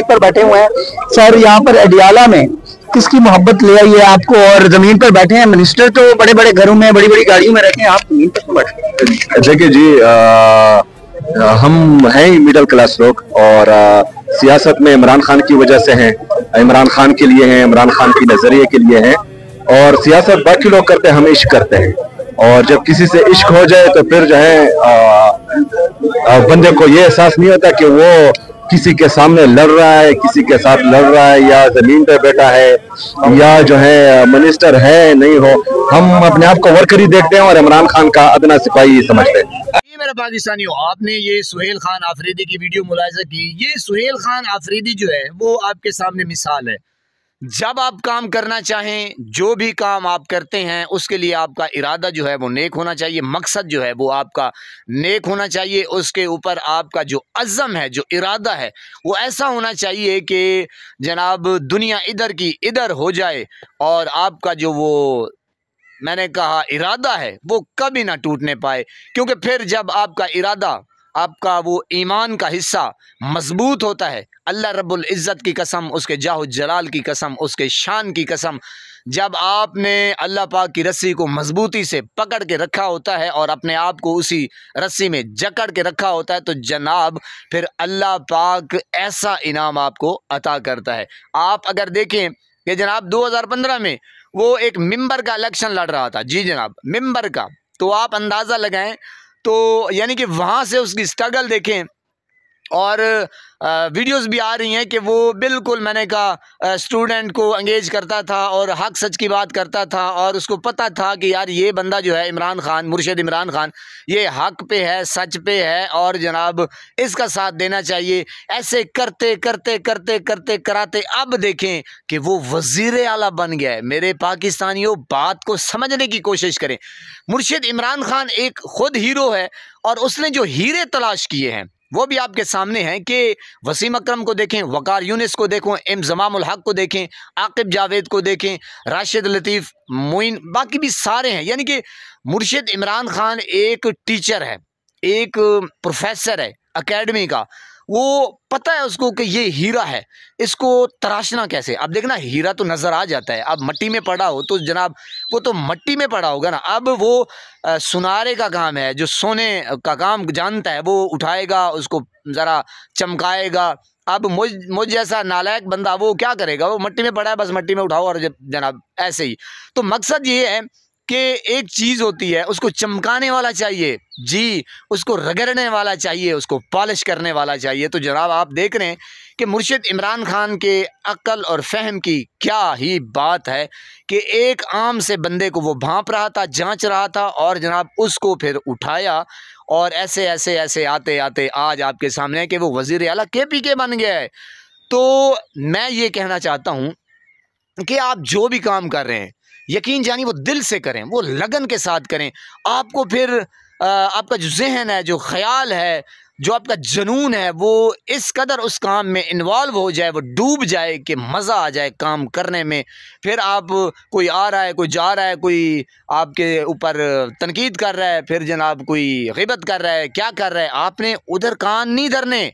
पर बैठे हुए हैं। सर यहाँ पर अडियाला में किसकी मोहब्बत ले आई है आपको, और जमीन पर बैठे हैं? मिनिस्टर तो बड़े बड़े घरों में बड़ी बड़ी गाड़ियों में रहते हैं, आप जमीन पर क्यों बैठे? देखिए जी, हम हैं ही मिडिल क्लास लोग, और सियासत में इमरान खान की वजह से हैं, इमरान खान के लिए हैं, इमरान खान के नजरिए के लिए हैं। और सियासत बाकी लोग करते हैं, हम इश्क करते हैं। और जब किसी से इश्क हो जाए तो फिर जो है बंदे को ये एहसास नहीं होता कि वो किसी के सामने लड़ रहा है, किसी के साथ लड़ रहा है, या जमीन पे बैठा है, या जो है मिनिस्टर है नहीं हो। हम अपने आप को वर्कर ही देखते हैं और इमरान खान का अदना सिपाही समझते हैं। मेरे पाकिस्तानियों, आपने ये सुहेल खान आफरीदी की वीडियो मुलाहिजा की। ये सुहेल खान आफरीदी जो है वो आपके सामने मिसाल है। जब आप काम करना चाहें, जो भी काम आप करते हैं उसके लिए आपका इरादा जो है वो नेक होना चाहिए, मकसद जो है वो आपका नेक होना चाहिए। उसके ऊपर आपका जो अज़्म है, जो इरादा है, वो ऐसा होना चाहिए कि जनाब दुनिया इधर की इधर हो जाए, और आपका जो वो मैंने कहा इरादा है वो कभी ना टूटने पाए। क्योंकि फिर जब आपका इरादा, आपका वो ईमान का हिस्सा मजबूत होता है, अल्लाह रब्बुल इज़्ज़त की कसम, उसके जाह जलाल की कसम, उसके शान की कसम, जब आपने अल्लाह पाक की रस्सी को मजबूती से पकड़ के रखा होता है और अपने आप को उसी रस्सी में जकड़ के रखा होता है, तो जनाब फिर अल्लाह पाक ऐसा इनाम आपको अता करता है। आप अगर देखें कि जनाब 2015 में वो एक मिंबर का इलेक्शन लड़ रहा था, जी जनाब, मिंबर का, तो आप अंदाज़ा लगाएं, तो यानी कि वहाँ से उसकी स्ट्रगल देखें। और वीडियोस भी आ रही हैं कि वो बिल्कुल, मैंने कहा, स्टूडेंट को एंगेज करता था और हक सच की बात करता था, और उसको पता था कि यार ये बंदा जो है इमरान खान, मुर्शिद इमरान खान, ये हक पे है, सच पे है, और जनाब इसका साथ देना चाहिए। ऐसे करते करते करते करते कराते अब देखें कि वो वज़ीर आला बन गया है। मेरे पाकिस्तानियों, बात को समझने की कोशिश करें। मुर्शिद इमरान खान एक खुद हीरो है, और उसने जो हीरे तलाश किए हैं वो भी आपके सामने हैं कि वसीम अकरम को देखें, वकार यूनिस को देखें, इमामुल हक को देखें, आकिब जावेद को देखें, राशिद लतीफ़, मोइन, बाकी भी सारे हैं। यानी कि मुर्शिद इमरान खान एक टीचर है, एक प्रोफेसर है एकेडमी का। वो पता है उसको कि ये हीरा है, इसको तराशना कैसे। अब देखना, हीरा तो नज़र आ जाता है, अब मट्टी में पड़ा हो तो जनाब वो तो मट्टी में पड़ा होगा ना। अब वो सुनारे का काम है, जो सोने का काम जानता है, वो उठाएगा, उसको ज़रा चमकाएगा। अब मुझ जैसा नालायक बंदा वो क्या करेगा, वो मट्टी में पड़ा है, बस मट्टी में उठाओ और जनाब ऐसे ही। तो मकसद ये है कि एक चीज़ होती है, उसको चमकाने वाला चाहिए, जी, उसको रगड़ने वाला चाहिए, उसको पॉलिश करने वाला चाहिए। तो जनाब आप देख रहे हैं कि मुर्शिद इमरान खान के अक्ल और फहम की क्या ही बात है कि एक आम से बंदे को वो भांप रहा था, जांच रहा था, और जनाब उसको फिर उठाया, और ऐसे ऐसे ऐसे आते आते आज आपके सामने है कि वो वज़ीर आला KPK बन गया है। तो मैं ये कहना चाहता हूँ कि आप जो भी काम कर रहे हैं, यकीन जानिए वो दिल से करें, वो लगन के साथ करें। आपको फिर आपका जो जहन है, जो ख्याल है, जो आपका जुनून है, वो इस कदर उस काम में इन्वॉल्व हो जाए, वो डूब जाए कि मज़ा आ जाए काम करने में। फिर आप, कोई आ रहा है, कोई जा रहा है, कोई आपके ऊपर तनकीद कर रहा है, फिर जनाब कोई ग़िबत कर रहा है, क्या कर रहा है, आपने उधर कान नहीं धरने।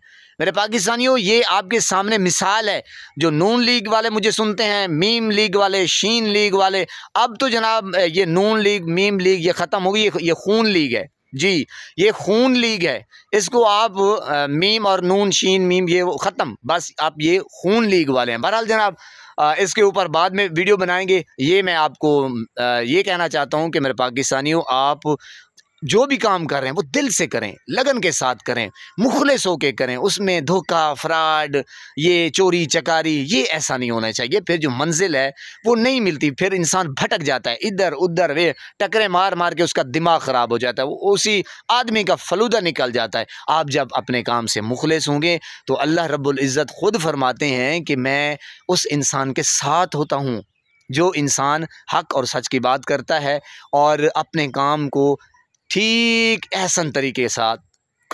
मेरे पाकिस्तानियों, ये आपके सामने मिसाल है। जो नून लीग वाले मुझे सुनते हैं, मीम लीग वाले, शीन लीग वाले, अब तो जनाब ये नून लीग, मीम लीग ये ख़त्म हो गई, ये खून लीग है, जी, ये खून लीग है। इसको आप मीम और नून, शीन, मीम, ये वो ख़त्म, बस आप ये खून लीग वाले हैं। बहरहाल जनाब इसके ऊपर बाद में वीडियो बनाएंगे। ये मैं आपको ये कहना चाहता हूँ कि मेरे पाकिस्तानियों, आप जो भी काम कर रहे हैं वो दिल से करें, लगन के साथ करें, मुखलिस होके करें। उसमें धोखा, फ्रॉड, ये चोरी चकारी, ये ऐसा नहीं होना चाहिए। फिर जो मंजिल है वो नहीं मिलती, फिर इंसान भटक जाता है इधर उधर, वे टकरे मार मार के उसका दिमाग ख़राब हो जाता है, वो उसी आदमी का फलूदा निकल जाता है। आप जब अपने काम से मुखलिस होंगे तो अल्लाह रब्बुल इज़्ज़त ख़ुद फरमाते हैं कि मैं उस इंसान के साथ होता हूँ जो इंसान हक और सच की बात करता है और अपने काम को ठीक एहसन तरीके के साथ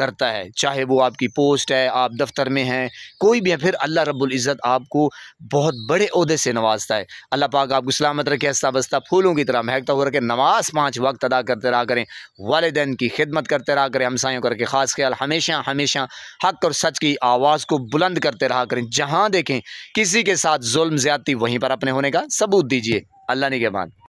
करता है, चाहे वो आपकी पोस्ट है, आप दफ्तर में हैं, कोई भी है, फिर अल्लाह रब्बुल इज़्ज़त आपको बहुत बड़े ओहदे से नवाजता है। अल्लाह पाक आपको सलामत रखे, हंसता बसता फूलों की तरह महकता हुआ रखे, नमाज 5 वक्त अदा करते रहा करें, वालिदैन की खिदमत करते रहा करें, हमसायों करके ख़ास ख्याल, हमेशा हमेशा हक़ और सच की आवाज़ को बुलंद करते रहा करें। जहाँ देखें किसी के साथ जुल्म ज़्यादती, वहीं पर अपने होने का सबूत दीजिए। अल्लाह निगहबान।